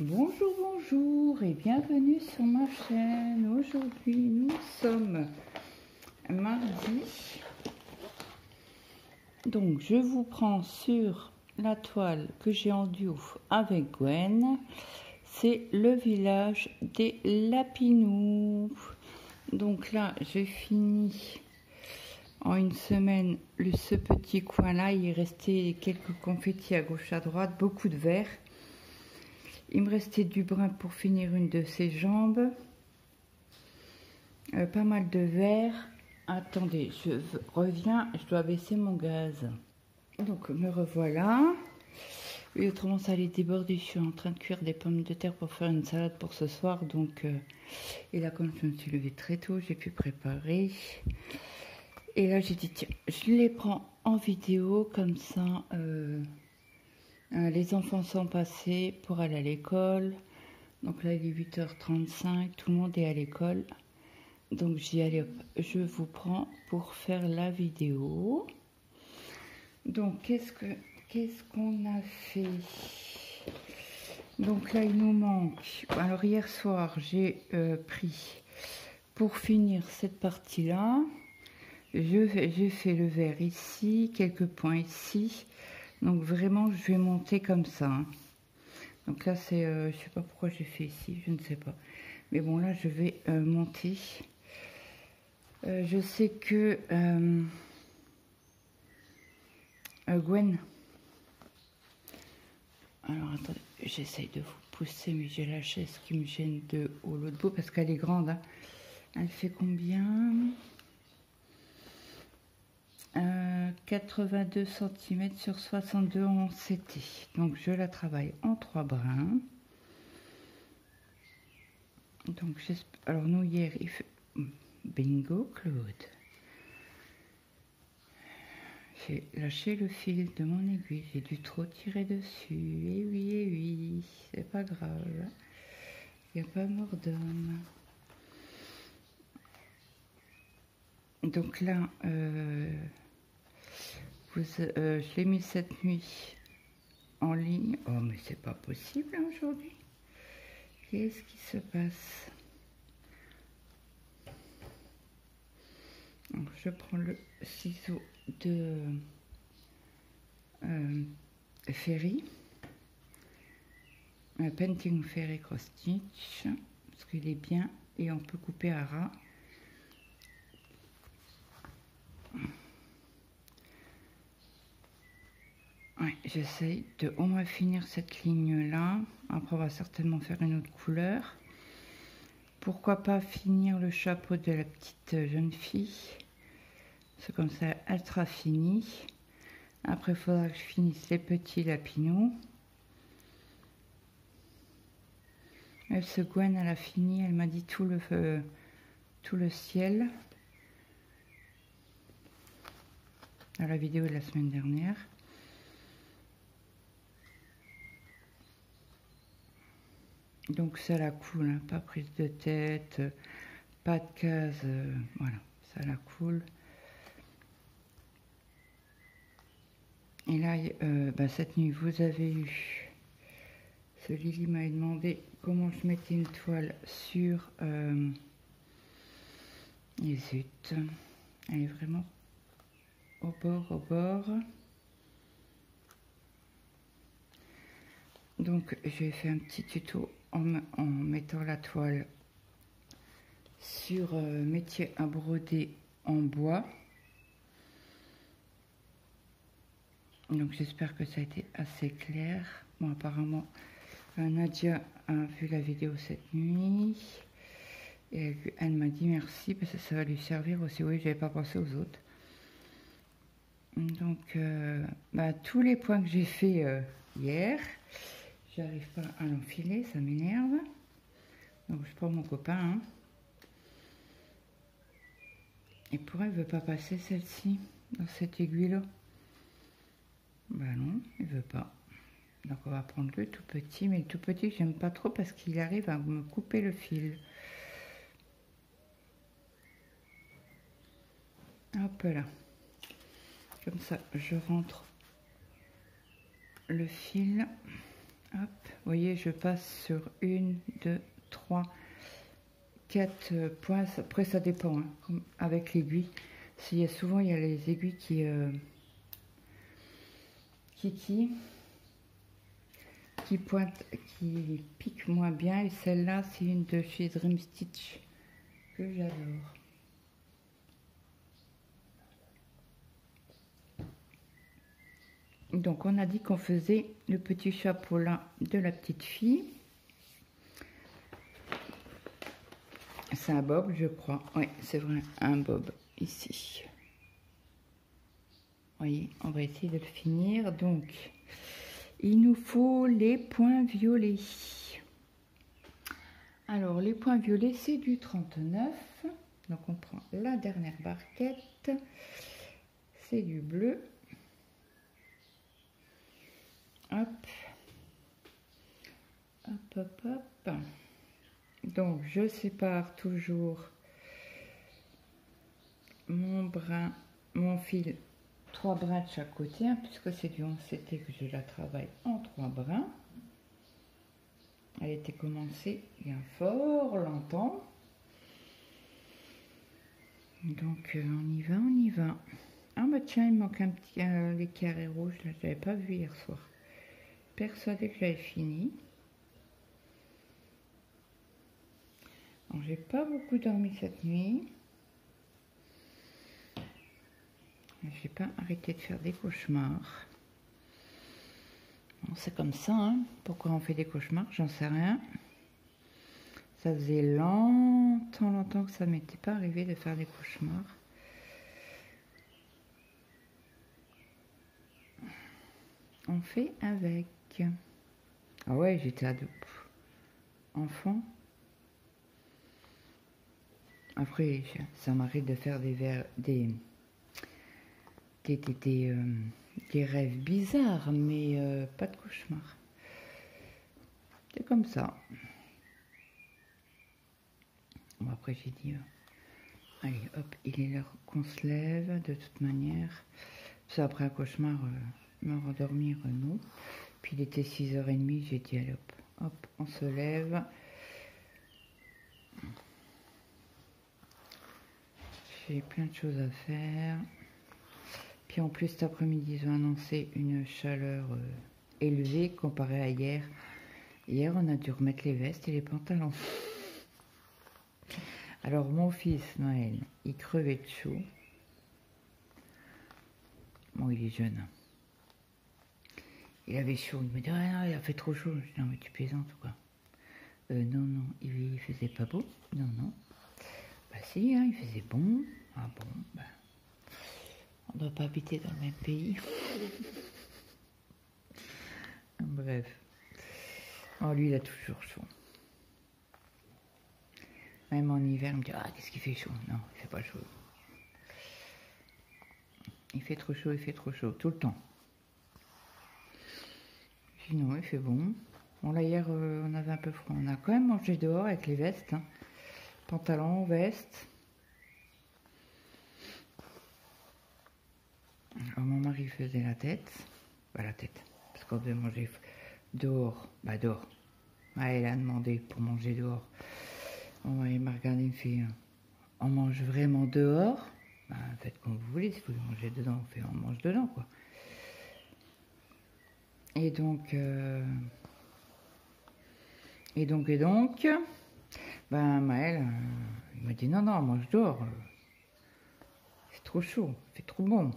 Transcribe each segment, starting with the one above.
Bonjour, bonjour et bienvenue sur ma chaîne. Aujourd'hui, nous sommes mardi. Donc, je vous prends sur la toile que j'ai en duo avec Gwen. C'est le village des Lapinous. Donc là, j'ai fini en une semaine ce petit coin-là. Il restait quelques confettis à gauche, à droite, beaucoup de verre. Il me restait du brun pour finir une de ses jambes. Pas mal de verre. Attendez, je reviens, je dois baisser mon gaz. Donc me revoilà. Et autrement ça allait déborder. Je suis en train de cuire des pommes de terre pour faire une salade pour ce soir. Donc, et là comme je me suis levée très tôt, j'ai pu préparer. Et là j'ai dit tiens, je les prends en vidéo comme ça. Les enfants sont passés pour aller à l'école. Donc là, il est 8h35. Tout le monde est à l'école. Donc, j'y allais. Je vous prends pour faire la vidéo. Donc, qu'est-ce qu'on a fait? Donc là, il nous manque. Alors, hier soir, j'ai pris pour finir cette partie-là. J'ai fait le vert ici, quelques points ici. Donc vraiment, je vais monter comme ça. Hein. Donc là, c'est, je sais pas pourquoi j'ai fait ici, je ne sais pas. Mais bon, là, je vais monter. Je sais que Gwen. Alors attendez, j'essaye de vous pousser, mais j'ai la chaise qui me gêne de haut l'autre bout parce qu'elle est grande. Hein. Elle fait combien? 82 cm sur 62 en CT. Donc je la travaille en 3 brins. Donc alors nous hier il fait bingo Claude. J'ai lâché le fil de mon aiguille, j'ai dû trop tirer dessus. Et oui, c'est pas grave. Il n'y a pas mort d'homme. Donc là je l'ai mis cette nuit en ligne. Oh mais c'est pas possible hein, aujourd'hui. Qu'est-ce qui se passe? Donc, je prends le ciseau de Ferry, Painting Ferry Cross Stitch, parce qu'il est bien et on peut couper à ras. Ouais, j'essaye de au moins finir cette ligne là. Après on va certainement faire une autre couleur. Pourquoi pas finir le chapeau de la petite jeune fille. C'est comme ça elle sera finie. Après il faudra que je finisse les petits lapinous. Elle se Gwen, elle a fini, elle m'a dit tout le ciel. Dans la vidéo de la semaine dernière. Donc ça la coule, hein, pas prise de tête, pas de case, voilà, ça la coule. Et là, cette nuit, vous avez eu, ce Lily m'a demandé comment je mettais une toile sur les zut. Elle est vraiment au bord. Donc, j'ai fait un petit tuto en mettant la toile sur métier à broder en bois. Donc j'espère que ça a été assez clair. Bon apparemment Nadia a vu la vidéo cette nuit et elle m'a dit merci parce que ça va lui servir aussi. Oui, j'avais pas pensé aux autres. Donc tous les points que j'ai fait hier, j'arrive pas à l'enfiler, ça m'énerve. Donc je prends mon copain. Hein. Et pourquoi elle veut pas passer celle-ci dans cette aiguille là? Bah non, il veut pas. Donc on va prendre le tout petit, mais le tout petit j'aime pas trop parce qu'il arrive à me couper le fil. Hop là. Comme ça, je rentre le fil. Hop, vous voyez, je passe sur 1, 2, 3, 4 points. Après, ça dépend, hein, avec l'aiguille. Souvent, il y a les aiguilles qui pointent, qui piquent moins bien. Et celle-là, c'est une de chez Dream Stitch que j'adore. Donc, on a dit qu'on faisait le petit chapeau là de la petite fille. C'est un bob, je crois. Oui, c'est vrai, un bob ici. Vous voyez, on va essayer de le finir. Donc, il nous faut les points violets. Alors, les points violets, c'est du 39. Donc, on prend la dernière barquette. C'est du bleu. Hop. Hop, hop, hop. Donc, je sépare toujours mon fil, 3 brins de chaque côté, hein, puisque c'est du 11CT que je la travaille en 3 brins. Elle était commencée il y a fort longtemps. Donc, on y va, on y va. Ah bah tiens, il manque un petit les carrés rouges, là, je l'avais pas vu hier soir. Persuadée que j'avais fini. J'ai pas beaucoup dormi cette nuit. J'ai pas arrêté de faire des cauchemars. Bon, c'est comme ça, hein. Pourquoi on fait des cauchemars, j'en sais rien. Ça faisait longtemps que ça m'était pas arrivé de faire des cauchemars. On fait avec. Ah ouais, j'étais enfant. Après, ça m'arrive de faire des rêves bizarres, mais pas de cauchemars. C'est comme ça. Bon, après, j'ai dit, allez, hop, il est l'heure qu'on se lève, de toute manière. Ça, après un cauchemar, me rendormir, non. Puis il était 6h30, j'ai dit, allez, hop, on se lève. J'ai plein de choses à faire. Puis en plus, cet après-midi, ils ont annoncé une chaleur élevée comparée à hier. Hier, on a dû remettre les vestes et les pantalons. Alors, mon fils, Noël, il crevait de chaud. Bon, il est jeune. Il avait chaud. Il me dit, ah, non, il a fait trop chaud. Je dis, non, mais tu plaisantes ou quoi? Non, il faisait pas beau. Non. Bah si, hein, il faisait bon. Ah bon, bah, on ne doit pas habiter dans le même pays. Bref. Oh, lui, il a toujours chaud. Même en hiver, il me dit, ah, qu'est-ce qu'il fait chaud? Non, il fait pas chaud. Il fait trop chaud, tout le temps. Je dis, non, il fait bon. Bon, là, hier, on avait un peu froid. On a quand même mangé dehors avec les vestes. Hein. Pantalon, veste. Alors, mon mari faisait la tête. Pas la tête. Parce qu'on devait manger dehors. Bah, dehors. Ah, elle a demandé pour manger dehors. Oh, il m'a regardé, il me fait, on mange vraiment dehors? Bah, faites comme vous voulez, si vous voulez manger dedans, on mange dedans, quoi. Et donc, ben Maël, il m'a dit non, on mange dehors. C'est trop chaud, c'est trop bon.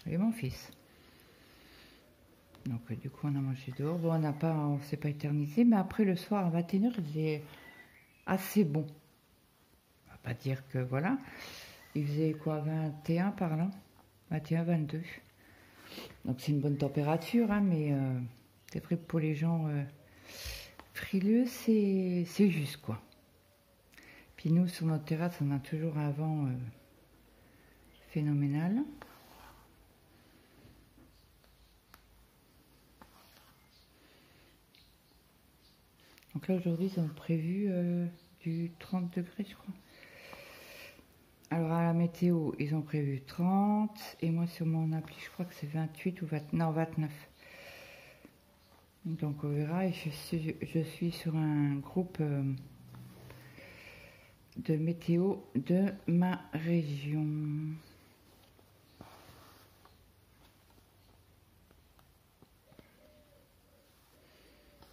Et mon fils. Donc du coup, on a mangé dehors. Bon, on s'est pas éternisé, mais après le soir à 21h, il faisait assez bon. On va pas dire que voilà. Il faisait quoi, 21 par là, 21, 22. Donc c'est une bonne température, hein, mais c'est vrai pour les gens frileux, c'est juste quoi. Puis nous, sur notre terrasse, on a toujours un vent phénoménal. Donc là, aujourd'hui, ils ont prévu du 30 degrés, je crois. Alors, à la météo, ils ont prévu 30. Et moi, sur mon appli, je crois que c'est 28 ou 29. Non, 29. Donc on verra. Et je suis sur un groupe de météo de ma région.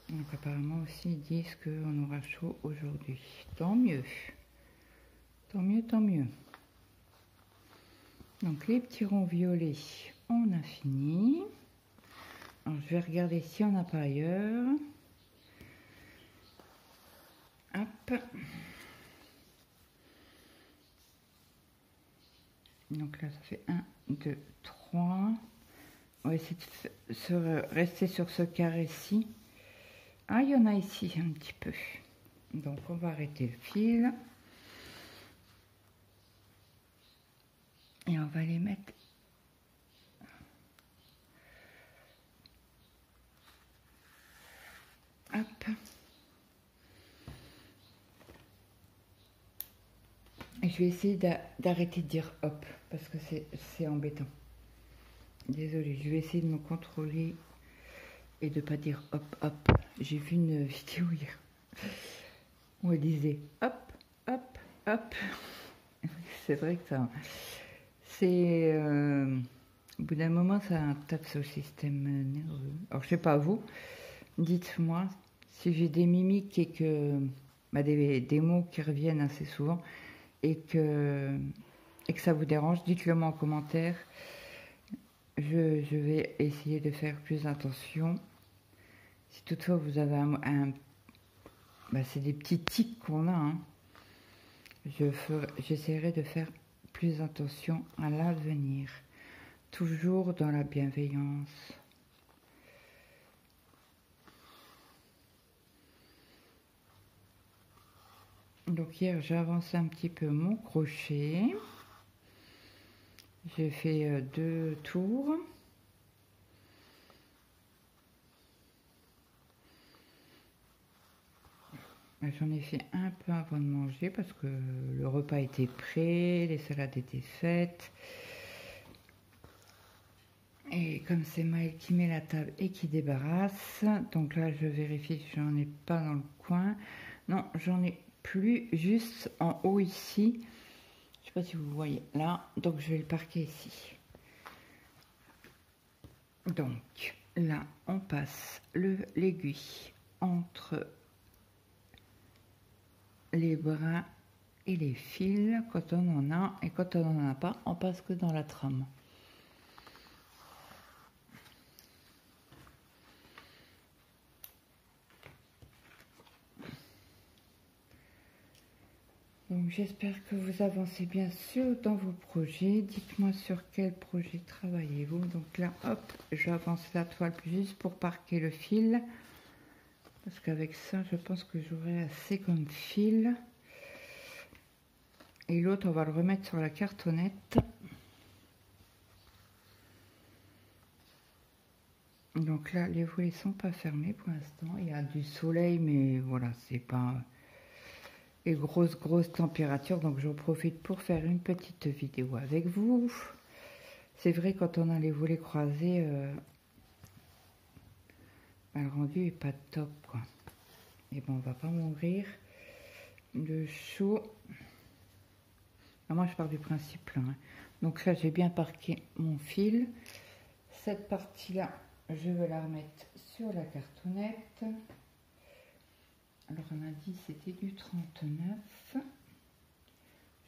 Donc apparemment aussi ils disent qu'on aura chaud aujourd'hui. Tant mieux. Tant mieux, tant mieux. Donc les petits ronds violets, on a fini. Alors je vais regarder si on n'a pas ailleurs. Hop. Donc là ça fait 1, 2, 3. On va essayer de rester sur ce carré-ci. Ah, il y en a ici un petit peu. Donc on va arrêter le fil. Et on va les mettre hop. Et je vais essayer d'arrêter de dire hop parce que c'est embêtant. Désolée, je vais essayer de me contrôler et de pas dire hop hop. J'ai vu une vidéo hier où elle disait hop hop hop. C'est vrai que ça, c'est au bout d'un moment ça tape sur le système nerveux. Alors je sais pas vous, dites-moi si j'ai des mimiques et que bah, des mots qui reviennent assez souvent et que ça vous dérange, dites-le moi en commentaire. Je vais essayer de faire plus attention. Si toutefois vous avez bah, c'est des petits tics qu'on a, hein. J'essaierai de faire plus attention à l'avenir, toujours dans la bienveillance. Donc hier j'ai avancé un petit peu mon crochet, j'ai fait 2 tours. J'en ai fait un peu avant de manger parce que le repas était prêt, les salades étaient faites. Et comme c'est Maëlle qui met la table et qui débarrasse, donc là je vérifie que j'en ai pas dans le coin. Non, j'en ai plus, juste en haut ici. Je sais pas si vous voyez là, donc je vais le parquer ici. Donc là on passe l'aiguille entre les bras et les fils quand on en a, et quand on n'en a pas, on passe que dans la trame. Donc j'espère que vous avancez bien sûr dans vos projets. Dites-moi sur quel projet travaillez-vous. Donc là, hop, j'avance la toile juste pour parquer le fil. Parce qu'avec ça, je pense que j'aurai assez comme fil. Et l'autre, on va le remettre sur la cartonnette. Donc là, les volets sont pas fermés pour l'instant. Il y a du soleil, mais voilà, c'est pas... Et grosse température, donc j'en profite pour faire une petite vidéo avec vous. C'est vrai, quand on a les volets croisés, le rendu est pas top, quoi. Et bon, on va pas mourir de chaud. Moi je pars du principe là, hein. Donc là j'ai bien parqué mon fil. Cette partie là je vais la remettre sur la cartonnette. Alors on a dit c'était du 39.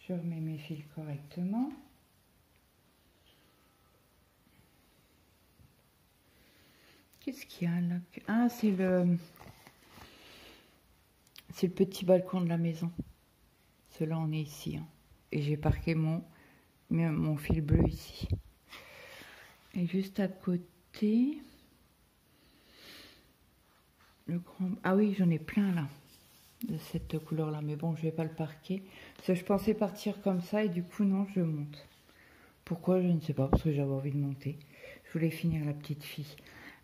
Je remets mes fils correctement. Qu'est-ce qu'il y a là? Ah, c'est le petit balcon de la maison. Cela on est ici, hein. Et j'ai parqué mon fil bleu ici. Et juste à côté, le grand... Ah oui, j'en ai plein là, de cette couleur là. Mais bon, je vais pas le parquer. Parce que je pensais partir comme ça et du coup, non, je monte. Pourquoi, je ne sais pas, parce que j'avais envie de monter. Je voulais finir la petite fille.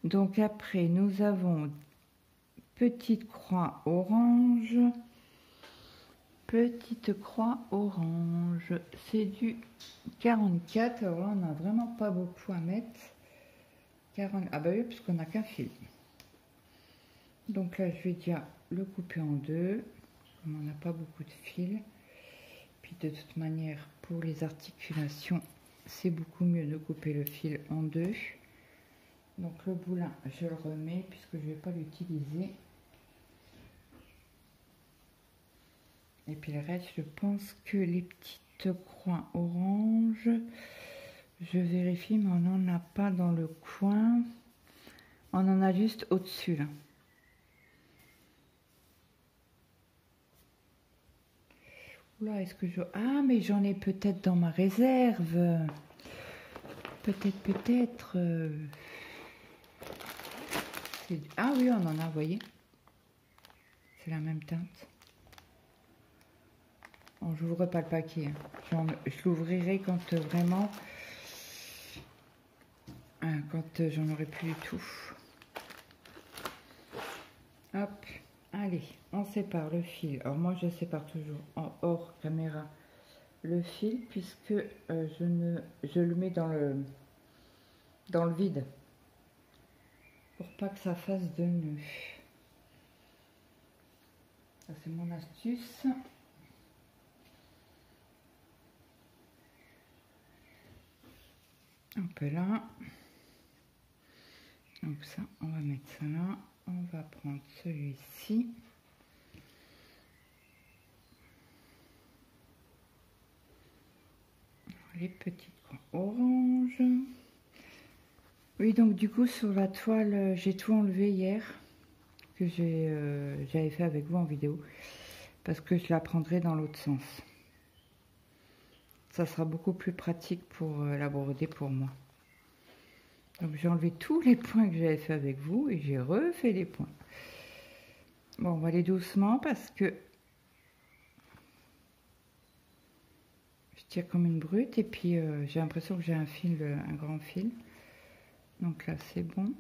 Donc après, nous avons petite croix orange. Petite croix orange, c'est du 44. Alors là, on n'a vraiment pas beaucoup à mettre. 40... Ah bah oui, parce qu'on n'a qu'un fil. Donc là, je vais déjà le couper en deux, comme on n'a pas beaucoup de fil. Puis de toute manière, pour les articulations, c'est beaucoup mieux de couper le fil en deux. Donc le boulin, je le remets puisque je ne vais pas l'utiliser. Et puis le reste, je pense que les petites croix orange, je vérifie, mais on n'en a pas dans le coin. On en a juste au-dessus là. Oula, est-ce que je... Ah, mais j'en ai peut-être dans ma réserve. Peut-être. Ah oui, on en a, vous voyez. C'est la même teinte. Bon, je n'ouvre pas le paquet. Je l'ouvrirai quand vraiment... quand j'en aurai plus du tout. Hop. Allez, on sépare le fil. Alors moi, je sépare toujours en hors caméra le fil puisque je le mets dans le vide pour pas que ça fasse de nœud. Ça, c'est mon astuce. Un peu là. Donc ça, on va mettre ça là. On va prendre celui-ci. Les petites croix orange. Oui, donc du coup sur la toile, j'ai tout enlevé hier que j'avais fait avec vous en vidéo parce que je la prendrai dans l'autre sens. Ça sera beaucoup plus pratique pour la broder pour moi. Donc j'ai enlevé tous les points que j'avais fait avec vous et j'ai refait les points. Bon, on va aller doucement parce que je tire comme une brute et puis j'ai l'impression que j'ai un fil, un grand fil. Donc là c'est bon.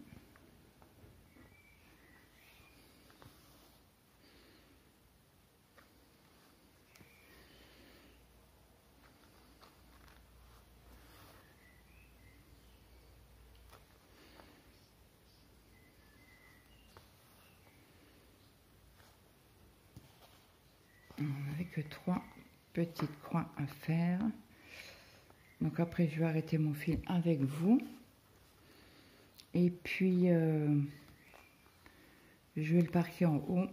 On n'avait que 3 petites croix à faire. Donc après je vais arrêter mon fil avec vous. Et puis je vais le parquer en haut.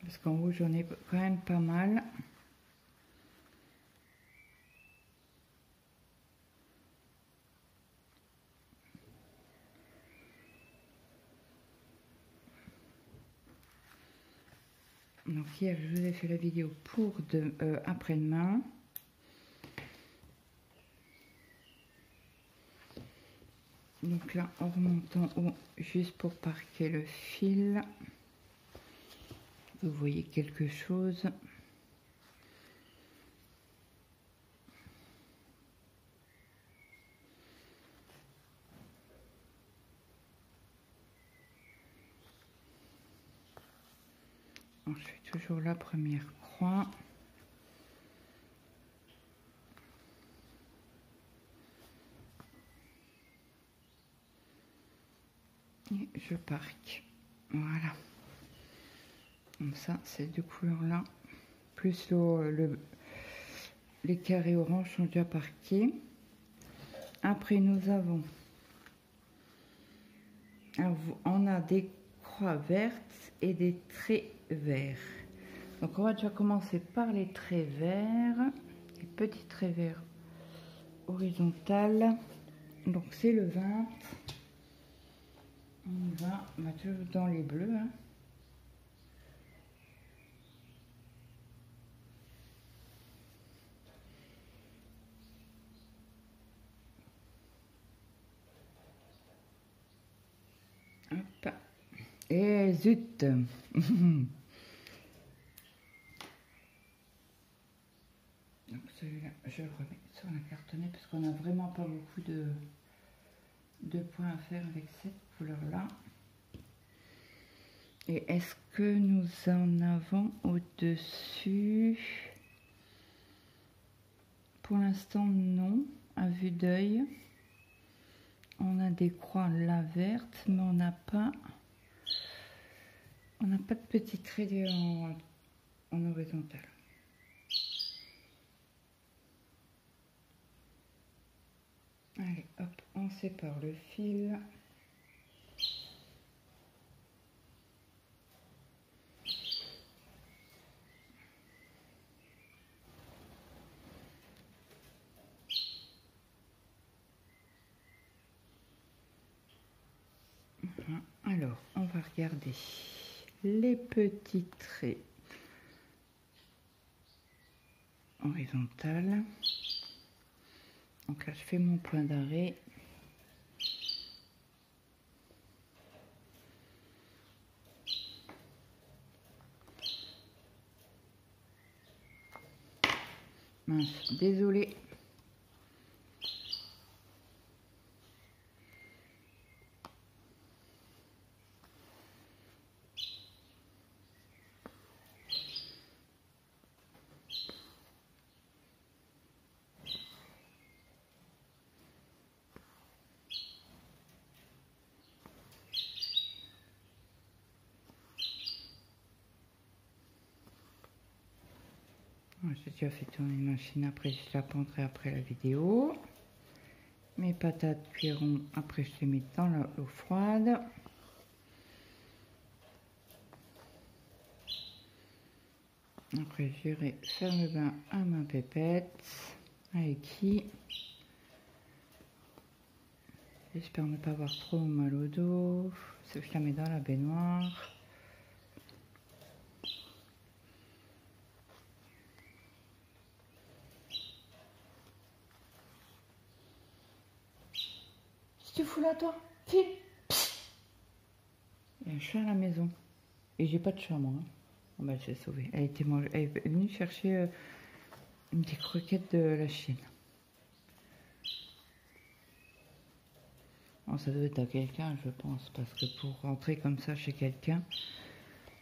Parce qu'en haut j'en ai quand même pas mal. Donc hier je vous ai fait la vidéo pour après-demain. Donc là on remonte en haut juste pour parquer le fil. Vous voyez quelque chose. Alors, je fais toujours la première croix. Et je parque. Voilà. Comme ça, ces deux couleurs-là, plus les carrés orange sont déjà parqués. Après, nous avons... Alors, on a des croix vertes et des traits verts. Donc, on va déjà commencer par les traits verts. Les petits traits verts horizontales. Donc, c'est le 20. On va toujours dans les bleus. Hein. Hop. Et zut. Donc celui-là, je le remets sur la cartonnette parce qu'on n'a vraiment pas beaucoup de points à faire avec cette couleur-là. Et est-ce que nous en avons au-dessus? Pour l'instant, non. À vue d'œil, on a des croix la verte, mais on n'a pas de petits traits en horizontal. Allez, hop, on sépare le fil. Voilà. Alors, on va regarder les petits traits horizontaux. Donc là, je fais mon point d'arrêt. Mince, désolée. J'ai déjà fait tourner une machine, après je la prendrai après la vidéo. Mes patates cuiront, après je les mets dans l'eau froide. Après j'irai faire le bain à ma pépette, avec qui j'espère ne pas avoir trop mal au dos. Je la mets dans la baignoire. Tu fous là toi? File. Il y a un chat à la maison. Et j'ai pas de chat moi. Oh bah, je l'ai sauvée. Elle est venue chercher une des croquettes de la Chine. Oh, ça doit être à quelqu'un, je pense. Parce que pour rentrer comme ça chez quelqu'un,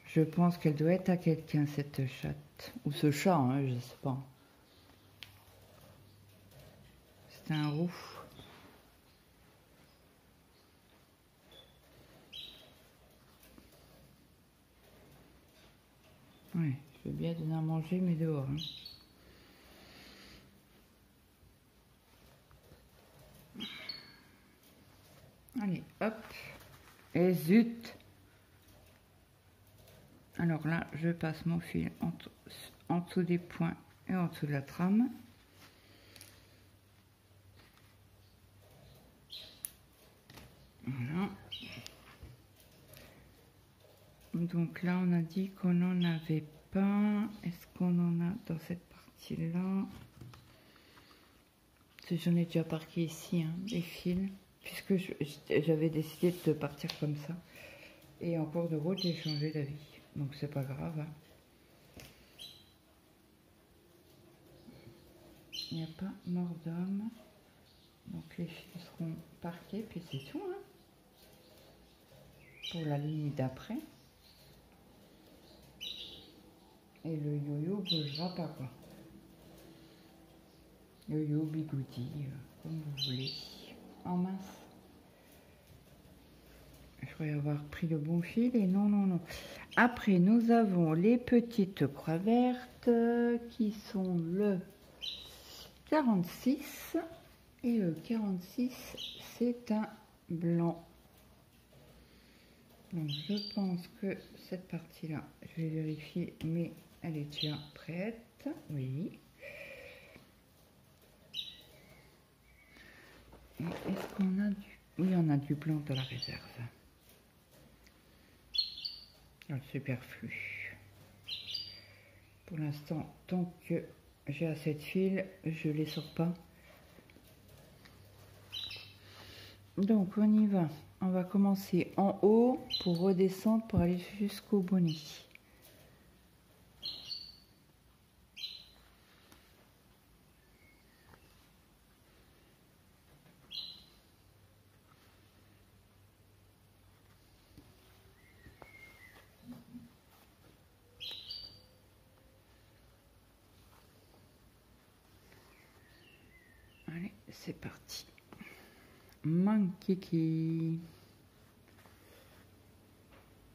je pense qu'elle doit être à quelqu'un, cette chatte. Ou ce chat, hein, je sais pas. C'est un roux. Ouais, je veux bien donner à manger, mais dehors. Hein. Allez, hop. Et zut. Alors là, je passe mon fil en dessous des points et en dessous de la trame. Voilà. Donc là, on a dit qu'on n'en avait pas. Est-ce qu'on en a dans cette partie-là? J'en ai déjà parqué ici, hein, les fils, puisque j'avais décidé de partir comme ça. Et en cours de route, j'ai changé d'avis. Donc c'est pas grave. Hein. Il n'y a pas mort d'homme. Donc les fils seront parqués, puis c'est tout. Hein, pour la ligne d'après. Et le yo-yo bougera pas quoi. Yo-yo, bigoudi, comme vous voulez. En mince. Je croyais avoir pris le bon fil et non, non, non. Après, nous avons les petites croix vertes qui sont le 46. Et le 46, c'est un blanc. Donc, je pense que cette partie-là, je vais vérifier, mais elle est déjà prête. Oui. Est-ce qu'on a du... Oui, on a du blanc dans la réserve. Le superflu. Pour l'instant, tant que j'ai assez de fil, je les sors pas. Donc, on y va. On va commencer en haut pour redescendre pour aller jusqu'au bonnet. Allez, c'est parti. mon kiki.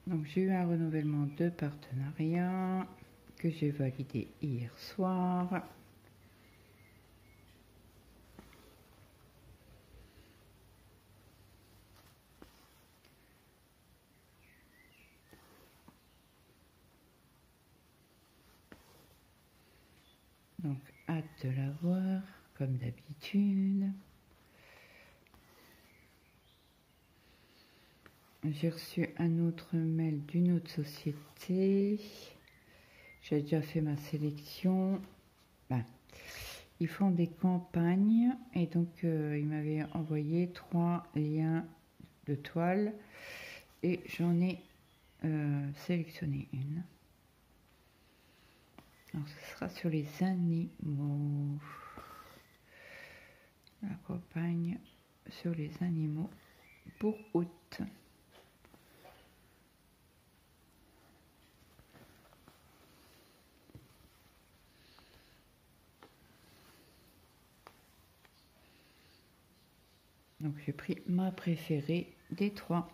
Donc j'ai eu un renouvellement de partenariat que j'ai validé hier soir. Donc hâte de la voir comme d'habitude. J'ai reçu un autre mail d'une autre société. J'ai déjà fait ma sélection. Ben, ils font des campagnes et donc ils m'avaient envoyé 3 liens de toile et j'en ai sélectionné une. Alors ce sera sur les animaux. La campagne sur les animaux pour août. Donc j'ai pris ma préférée des 3.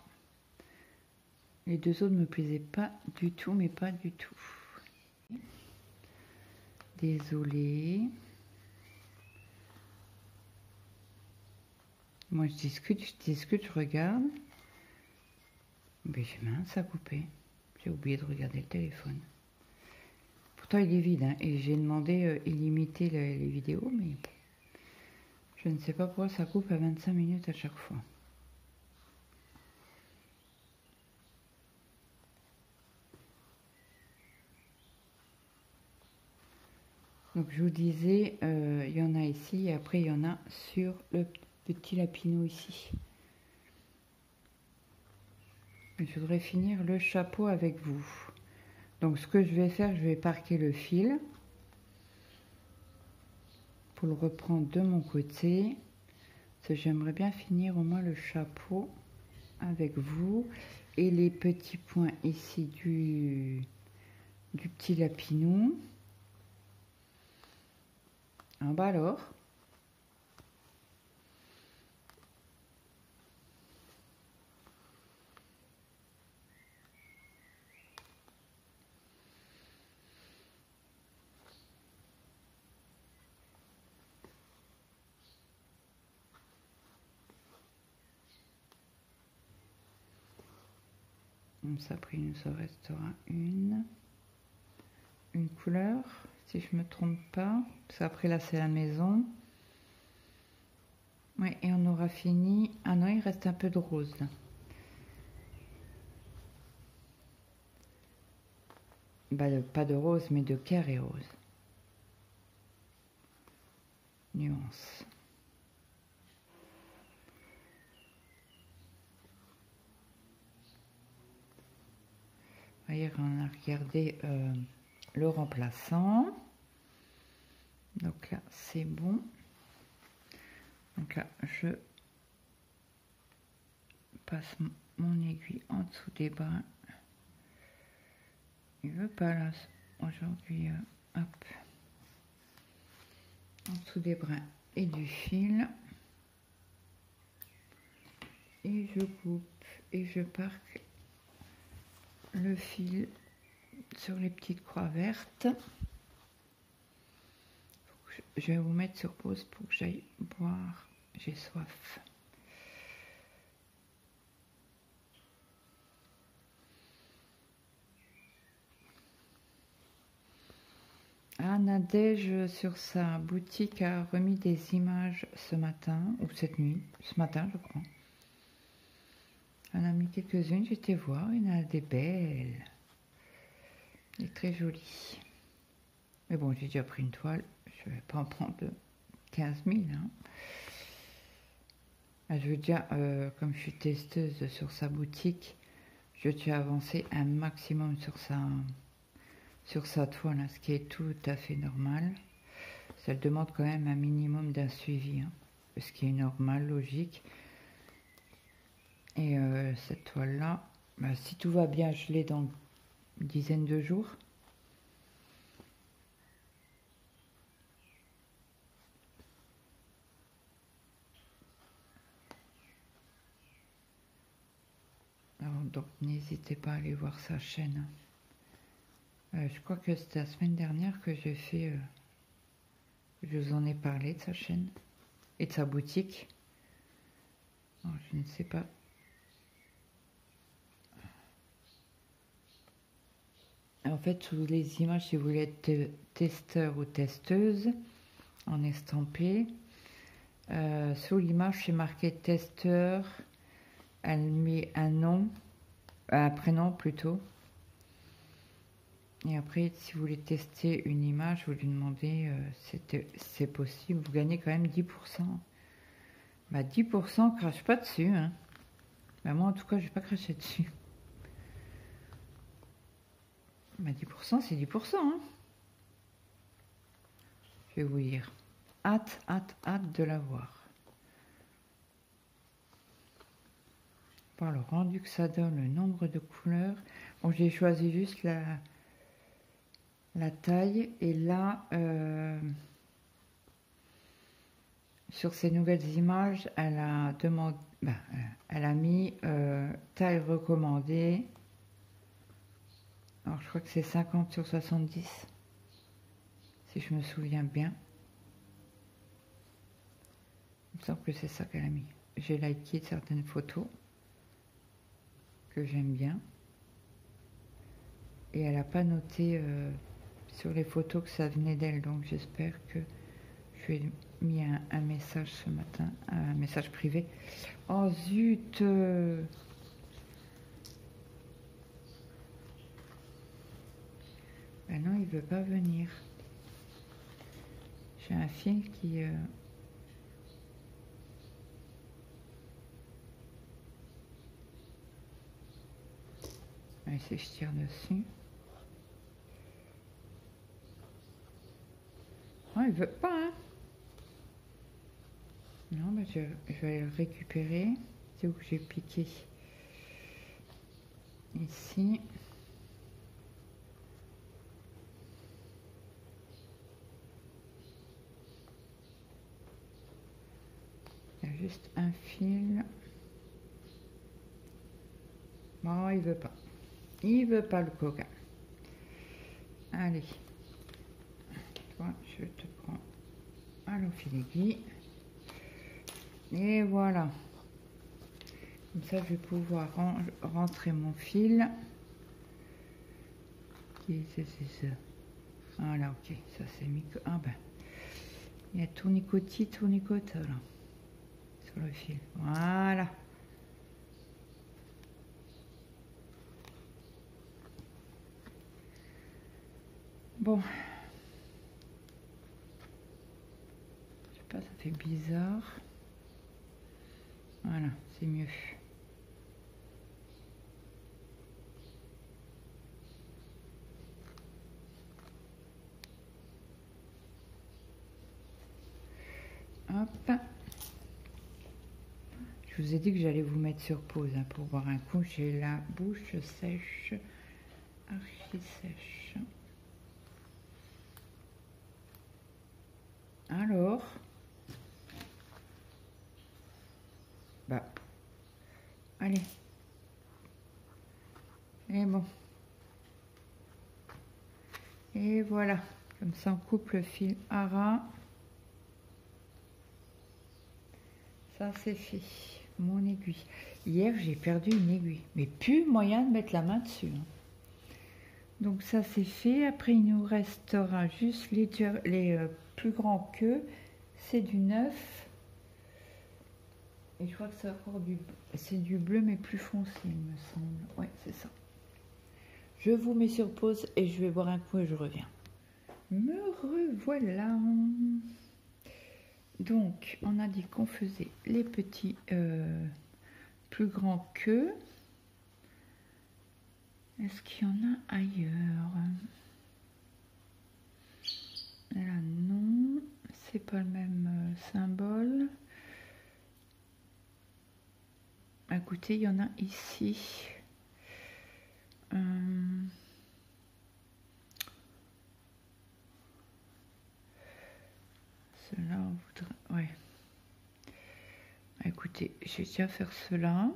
Les 2 autres ne me plaisaient pas du tout, mais pas du tout. Désolée. Moi je discute, je regarde. Mais mince, ça a coupé. J'ai oublié de regarder le téléphone. Pourtant il est vide, hein, et j'ai demandé illimiter les vidéos, mais je ne sais pas pourquoi ça coupe à 25 minutes à chaque fois. Donc je vous disais, il y en a ici et après il y en a sur le petit lapinou ici. Je voudrais finir le chapeau avec vous. Donc ce que je vais faire, je vais parquer le fil pour le reprendre de mon côté. Parce que j'aimerais bien finir au moins le chapeau avec vous et les petits points ici du petit lapinou. En bas alors. Comme ça, après, il nous en restera une couleur, si je me trompe pas. Parce qu'après, là, c'est la maison. Oui, et on aura fini. Ah non, il reste un peu de rose, là. Bah, pas de rose, mais de carré rose. Nuance. Hier, on a regardé le remplaçant. Donc là, c'est bon. Donc là, je passe mon aiguille en dessous des brins. Il veut pas là aujourd'hui. Hop. En dessous des brins et du fil. Et je coupe et je parque le fil sur les petites croix vertes. Je vais vous mettre sur pause pour que j'aille boire. J'ai soif. Ah, Nadège sur sa boutique a remis des images ce matin, ou cette nuit, ce matin je crois. Elle en a mis quelques-unes, j'étais voir, il y en a des belles. Et très jolies. Mais bon, j'ai déjà pris une toile, je ne vais pas en prendre 15 000. Hein. Ah, je veux dire, comme je suis testeuse sur sa boutique, je tiens à avancer un maximum sur sa toile, hein, ce qui est tout à fait normal. Ça demande quand même un minimum d'un suivi, hein, ce qui est normal, logique. Et cette toile-là, bah, si tout va bien, je l'ai dans une dizaine de jours. donc n'hésitez pas à aller voir sa chaîne. Je crois que c'était la semaine dernière que j'ai fait, je vous en ai parlé de sa chaîne et de sa boutique. Alors, je ne sais pas. En fait, sous les images, si vous voulez être testeur ou testeuse, en estampé, sous l'image, c'est marqué testeur. Elle met un nom, un prénom plutôt. Et après, si vous voulez tester une image, vous lui demandez, c'est possible, vous gagnez quand même 10%. Bah 10%, crache pas dessus. Hein. Bah moi, en tout cas, je vais pas cracher dessus. Bah 10%, c'est 10%. Hein. Je vais vous dire. Hâte de la voir. Par le rendu que ça donne, le nombre de couleurs. Bon, j'ai choisi juste la taille. Et là, sur ces nouvelles images, elle a demandé, elle a mis taille recommandée. Alors, je crois que c'est 50 sur 70, si je me souviens bien. Il me semble que c'est ça qu'elle a mis. J'ai liké certaines photos que j'aime bien. Et elle n'a pas noté sur les photos que ça venait d'elle. Donc, j'espère que je lui ai mis un message ce matin, un message privé. Oh zut! Ben non, il veut pas venir. J'ai un fil qui... si je tire dessus. Oh, il veut pas, hein. Non, ben je vais aller le récupérer. C'est où que j'ai piqué. Ici. Il y a juste un fil. Bon, il veut pas. Il veut pas le coquin. Allez. Toi, je te prends à l'office aiguille. Et voilà. Comme ça, je vais pouvoir rentrer mon fil. C'est ça. Voilà, ok. Ça, c'est micro. Ah ben. Il y a tournicotis, tournicota là. Sur le fil. Voilà. Bon. Je sais pas, ça fait bizarre. Voilà, c'est mieux. Hop. Je vous ai dit que j'allais vous mettre sur pause hein, pour boire un coup. J'ai la bouche sèche, archi sèche. Alors, bah, allez. Et bon. Et voilà. Comme ça, on coupe le fil à ras. Ça, c'est fait. Mon aiguille. Hier, j'ai perdu une aiguille. Mais plus moyen de mettre la main dessus. Hein. Donc, ça, c'est fait. Après, il nous restera juste les plus grands queues. C'est du 9. Et je crois que c'est encore du bleu, mais plus foncé, il me semble. Ouais, c'est ça. Je vous mets sur pause et je vais boire un coup et je reviens. Me revoilà. Donc, on a dit qu'on faisait les petits plus grands queues. Est-ce qu'il y en a ailleurs? Là, non. C'est pas le même symbole. Écoutez, il y en a ici. Cela, on voudrait... Ouais. Écoutez, je vais déjà faire cela.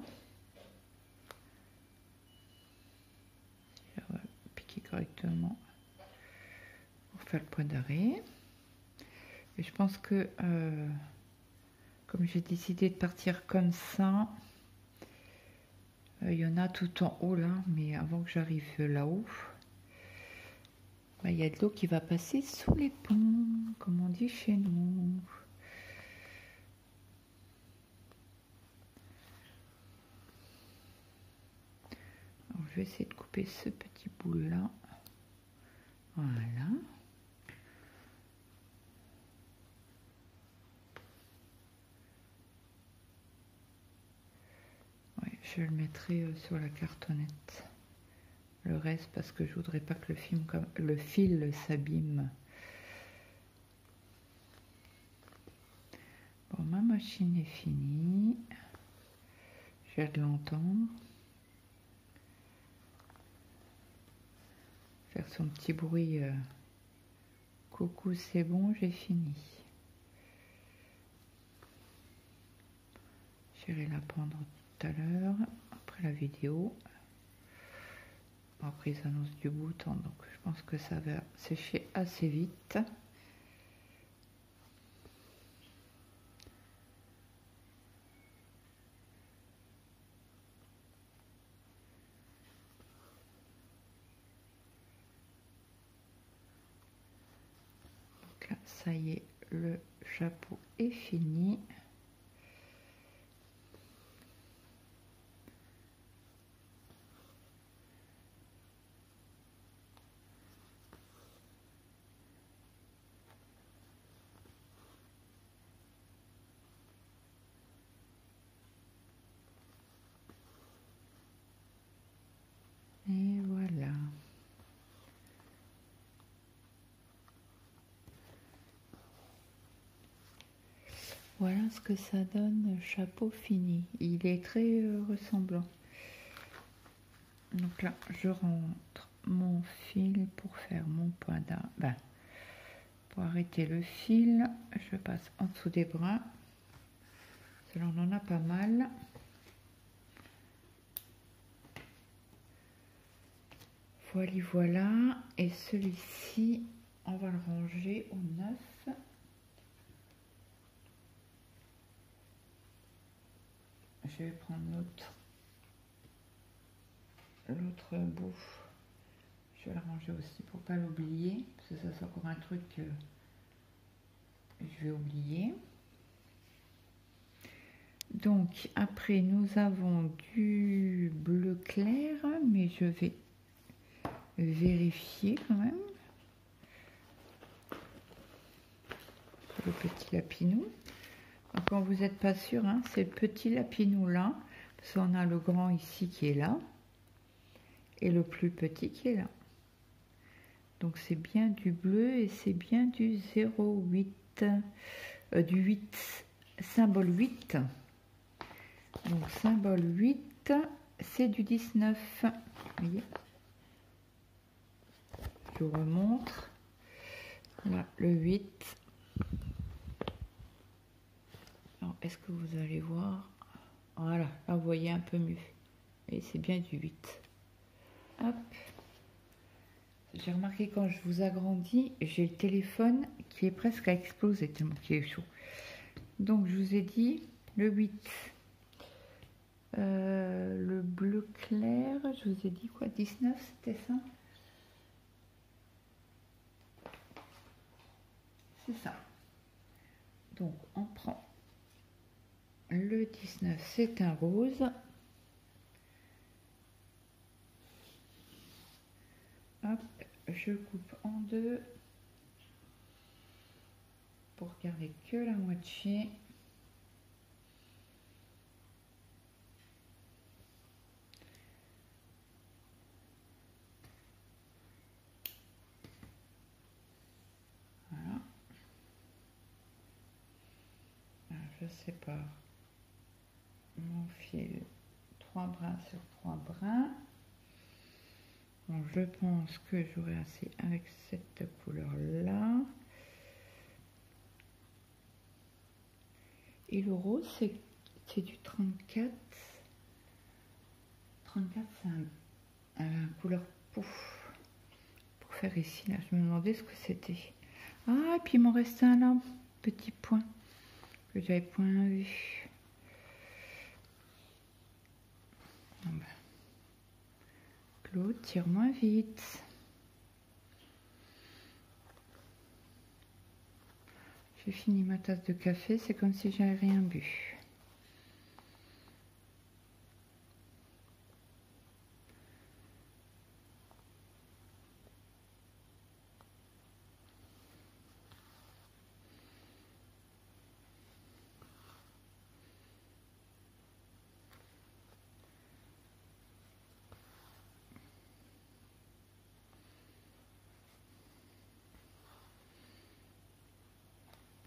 correctement pour faire le point d'arrêt. Et je pense que comme j'ai décidé de partir comme ça, il y en a tout en haut là, mais avant que j'arrive là-haut, il y a de l'eau qui va passer sous les ponts, comme on dit chez nous. Alors, je vais essayer de couper ce petit bout là. Voilà. Ouais, je le mettrai sur la cartonnette. Le reste parce que je voudrais pas que le fil s'abîme. Bon, ma machine est finie. Je viens de l'entendre. Faire son petit bruit. Coucou, c'est bon, j'ai fini. J'irai la prendre tout à l'heure, après la vidéo. Après, ils annoncent du beau temps, donc je pense que ça va sécher assez vite. Donc là, ça y est, le chapeau est fini. Et voilà. Voilà ce que ça donne, chapeau fini. Il est très ressemblant. Donc là, je rentre mon fil pour faire mon point d'arrêt. Pour arrêter le fil, je passe en dessous des bras. Là, on en a pas mal. Voilà, voilà. Et celui-ci, on va le ranger au 9. Je vais prendre l'autre bout. Je vais le ranger aussi pour pas l'oublier. Parce que ça, c'est encore un truc que je vais oublier. Donc, après, nous avons du bleu clair, mais je vais vérifier quand même. Le petit lapinou. Donc, quand vous n'êtes pas sûr, hein, c'est le petit lapinou là, parce qu'on a le grand ici qui est là, et le plus petit qui est là. Donc, c'est bien du bleu et c'est bien du 0,8, du 8, symbole 8. Donc, symbole 8, c'est du 19. Vous voyez ? Je vous remontre. Là, le 8. Alors, est-ce que vous allez voir? Voilà, là, vous voyez un peu mieux. Et c'est bien du 8. Hop. J'ai remarqué quand je vous agrandis, j'ai le téléphone qui est presque à exploser tellement qu'il est chaud. Donc, je vous ai dit le 8. Le bleu clair, je vous ai dit quoi? 19, c'était ça? C'est ça. Donc, on prend le 19, c'est un rose. Hop, je coupe en deux pour garder que la moitié. Voilà. Alors, je sépare mon fil 3 brins sur 3 brins. Bon, je pense que j'aurai assez avec cette couleur là. Et le rose, c'est du 34. 34, c'est un couleur pouf. faire ici là? Je me demandais ce que c'était. Ah, et puis il m'en restait un là, petit point que j'avais point vu. Ah ben. Claude, tire moins vite. J'ai fini ma tasse de café, c'est comme si j'avais rien bu.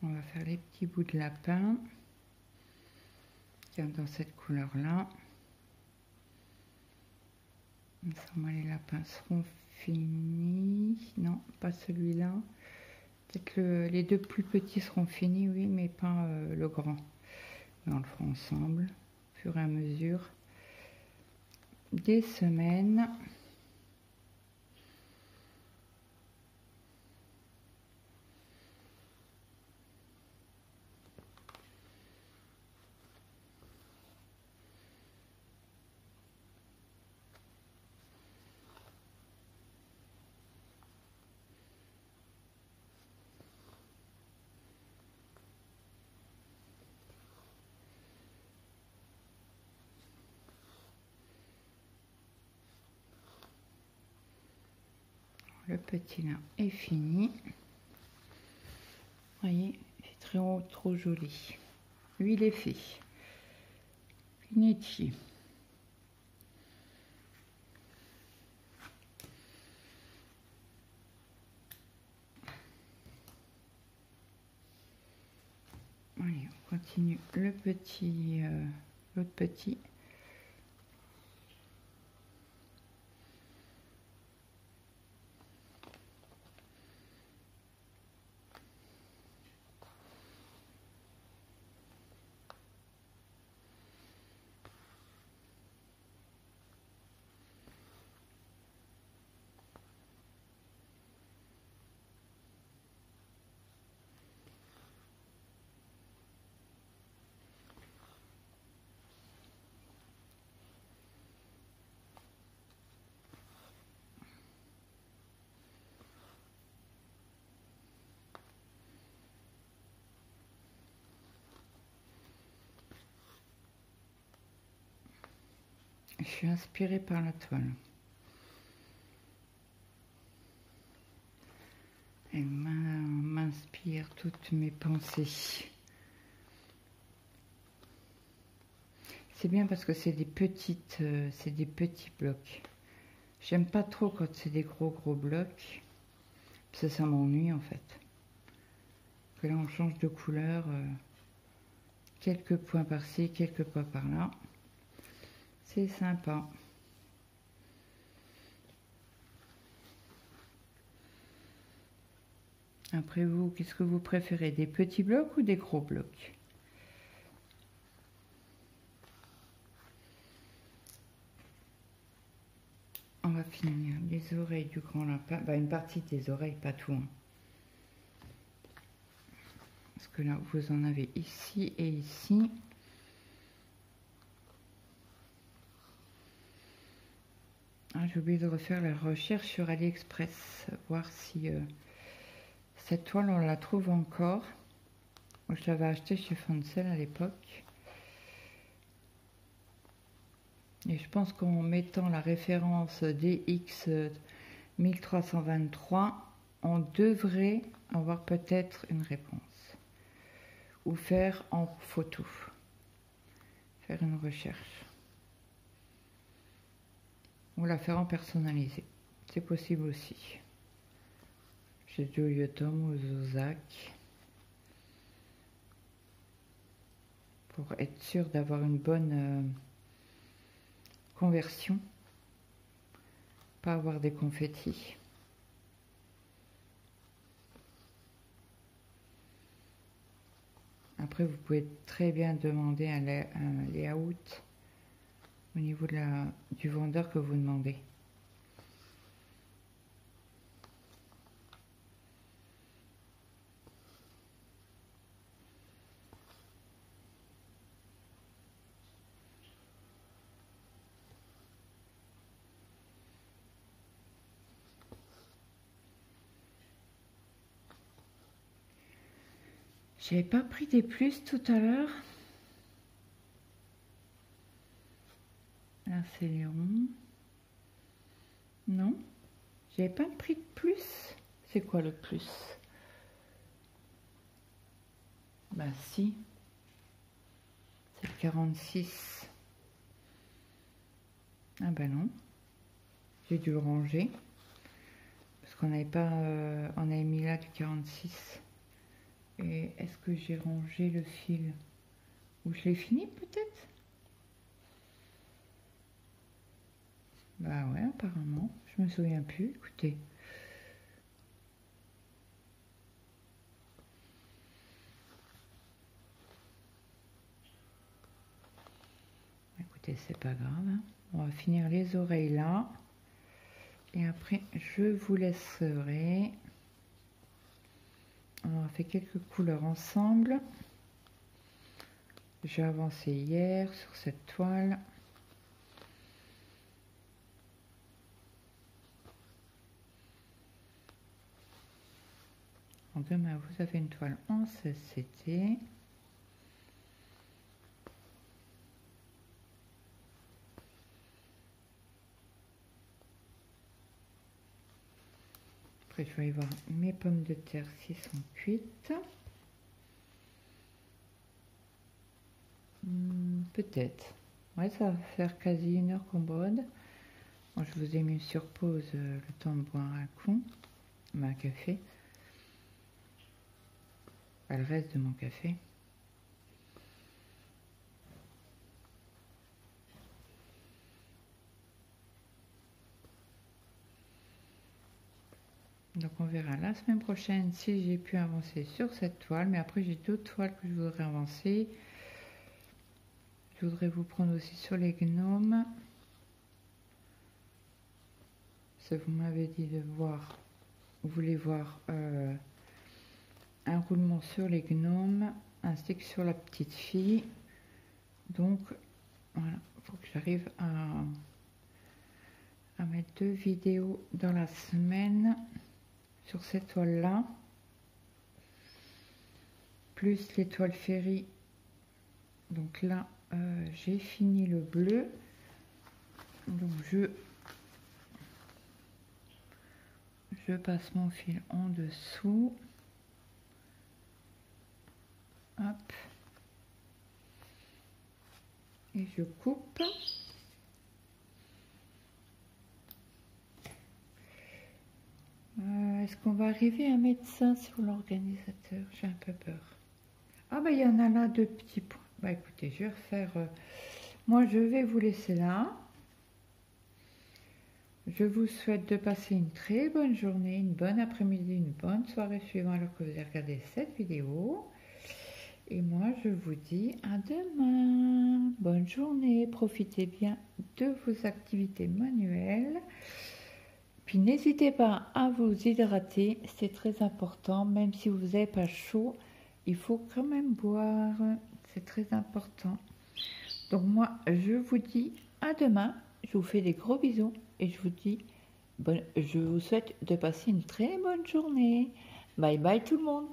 On va faire les petits bouts de lapin dans cette couleur là. Moi, les lapins seront finis. Non, pas celui-là. Peut-être les deux plus petits seront finis, oui, mais pas le grand. On le fera ensemble, au fur et à mesure des semaines. Le petit là est fini. Vous voyez, c'est trop joli. Lui, il est fait. Finici. Allez, on continue le petit, l'autre petit. Je suis inspirée par la toile. Elle m'inspire toutes mes pensées. C'est bien parce que c'est des petits blocs. J'aime pas trop quand c'est des gros blocs. Ça m'ennuie en fait. Que là on change de couleur. Quelques points par-ci, quelques points par-là. C'est sympa. Après vous, qu'est-ce que vous préférez? Des petits blocs ou des gros blocs? On va finir les oreilles du grand lapin. Bah, une partie des oreilles, pas tout. Hein. Parce que là, vous en avez ici et ici. Ah, j'ai oublié de refaire la recherche sur AliExpress. Voir si cette toile, on la trouve encore. Moi, je l'avais achetée chez Foncel à l'époque. Et je pense qu'en mettant la référence DX 1323, on devrait avoir peut-être une réponse. Ou faire en photo. Faire une recherche. Ou la faire en personnalisé. C'est possible aussi. Chez Joyotom ou Zozak. Pour être sûr d'avoir une bonne conversion. Pas avoir des confettis. Après, vous pouvez très bien demander un layout au niveau du vendeur que vous demandez. J'avais pas pris des plus tout à l'heure. Là, c'est les ronds. Non, j'avais pas pris de plus. C'est quoi le plus? Bah si, c'est le 46. Ah bah non, j'ai dû le ranger. Parce qu'on n'avait pas... on avait mis là du 46. Et est-ce que j'ai rangé le fil? Ou je l'ai fini peut-être? Bah ouais, apparemment. Je me souviens plus, écoutez. Écoutez, c'est pas grave. Hein. On va finir les oreilles là. Et après, je vous laisserai. On a fait quelques couleurs ensemble. J'ai avancé hier sur cette toile. Demain, vous avez une toile en 16 CT. Après, je vais aller voir mes pommes de terre s'ils sont cuites. Peut-être. Ouais, ça va faire quasi 1 heure qu'on brode. Bon, je vous ai mis sur pause le temps de boire un coup. Un café. Le reste de mon café. Donc on verra la semaine prochaine si j'ai pu avancer sur cette toile. Mais après j'ai d'autres toiles que je voudrais avancer. Je voudrais vous prendre aussi sur les gnomes. Ça vous m'avez dit de voir. Vous voulez voir un roulement sur les gnomes ainsi que sur la petite fille. Donc voilà, il faut que j'arrive à mettre 2 vidéos dans la semaine sur cette toile là, plus l'étoile Ferry. Donc là j'ai fini le bleu, donc je passe mon fil en dessous, hop, et je coupe. Est-ce qu'on va arriver à mettre ça sur l'organisateur? J'ai un peu peur. Ah bah il y en a là 2 petits points. Bah écoutez, je vais refaire... moi je vais vous laisser là. Je vous souhaite de passer une très bonne journée, une bonne après-midi, une bonne soirée suivant alors que vous avez regardé cette vidéo. Et moi je vous dis à demain. Bonne journée, profitez bien de vos activités manuelles. Puis n'hésitez pas à vous hydrater, c'est très important, même si vous n'avez pas chaud, il faut quand même boire, c'est très important. Donc moi, je vous dis à demain, je vous fais des gros bisous et je vous dis, je vous souhaite de passer une très bonne journée. Bye bye tout le monde.